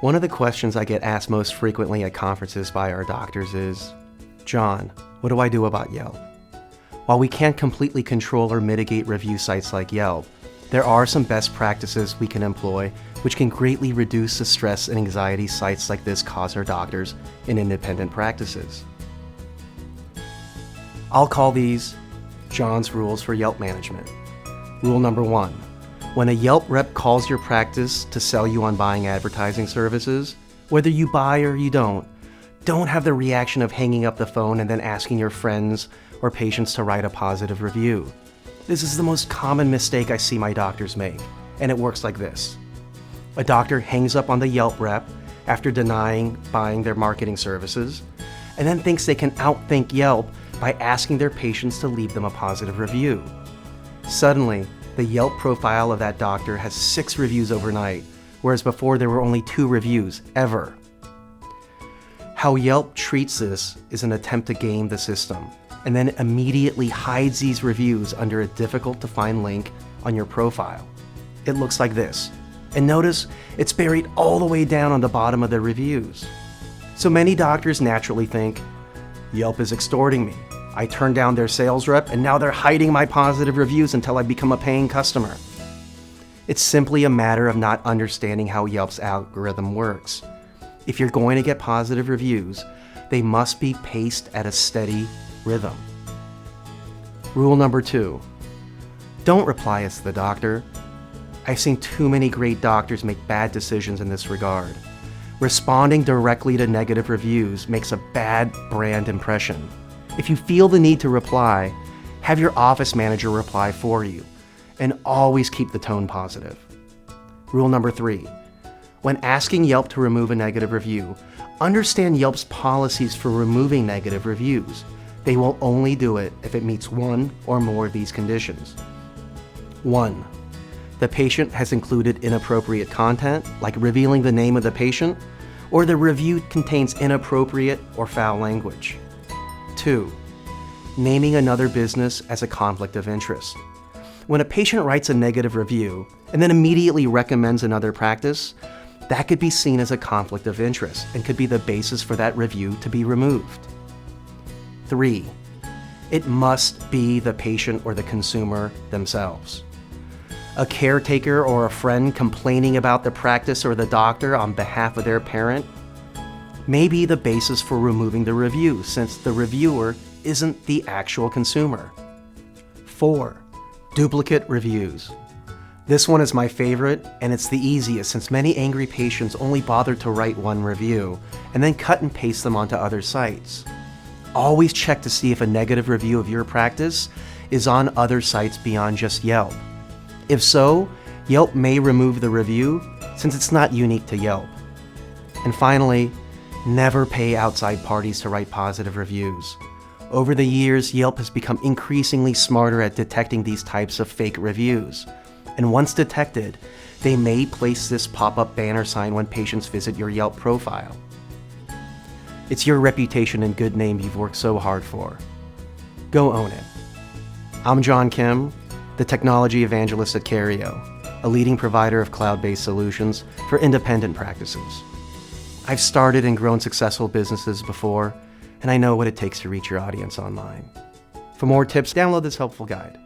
One of the questions I get asked most frequently at conferences by our doctors is, John, what do I do about Yelp? While we can't completely control or mitigate review sites like Yelp, there are some best practices we can employ which can greatly reduce the stress and anxiety sites like this cause our doctors in independent practices. I'll call these John's Rules for Yelp Management. Rule number 1. When a Yelp rep calls your practice to sell you on buying advertising services, whether you buy or you don't have the reaction of hanging up the phone and then asking your friends or patients to write a positive review. This is the most common mistake I see my doctors make, and it works like this. A doctor hangs up on the Yelp rep after denying buying their marketing services, and then thinks they can outthink Yelp by asking their patients to leave them a positive review. Suddenly, the Yelp profile of that doctor has 6 reviews overnight, whereas before there were only 2 reviews, ever. How Yelp treats this is an attempt to game the system, and then immediately hides these reviews under a difficult-to-find link on your profile. It looks like this, and notice it's buried all the way down on the bottom of the reviews. So many doctors naturally think, Yelp is extorting me. I turned down their sales rep, and now they're hiding my positive reviews until I become a paying customer. It's simply a matter of not understanding how Yelp's algorithm works. If you're going to get positive reviews, they must be paced at a steady rhythm. Rule number 2. Don't reply as the doctor. I've seen too many great doctors make bad decisions in this regard. Responding directly to negative reviews makes a bad brand impression. If you feel the need to reply, have your office manager reply for you, and always keep the tone positive. Rule number 3. When asking Yelp to remove a negative review, understand Yelp's policies for removing negative reviews. They will only do it if it meets one or more of these conditions. 1. The patient has included inappropriate content, like revealing the name of the patient, or the review contains inappropriate or foul language. 2. Naming another business as a conflict of interest. When a patient writes a negative review and then immediately recommends another practice, that could be seen as a conflict of interest and could be the basis for that review to be removed. 3. It must be the patient or the consumer themselves. A caretaker or a friend complaining about the practice or the doctor on behalf of their parent may be the basis for removing the review, since the reviewer isn't the actual consumer. 4. Duplicate reviews. This one is my favorite, and it's the easiest since many angry patients only bother to write one review and then cut and paste them onto other sites. Always check to see if a negative review of your practice is on other sites beyond just Yelp. If so, Yelp may remove the review since it's not unique to Yelp. And finally, never pay outside parties to write positive reviews. Over the years, Yelp has become increasingly smarter at detecting these types of fake reviews. And once detected, they may place this pop-up banner sign when patients visit your Yelp profile. It's your reputation and good name you've worked so hard for. Go own it. I'm John Kim, the technology evangelist at Sicario, a leading provider of cloud-based solutions for independent practices. I've started and grown successful businesses before, and I know what it takes to reach your audience online. For more tips, download this helpful guide.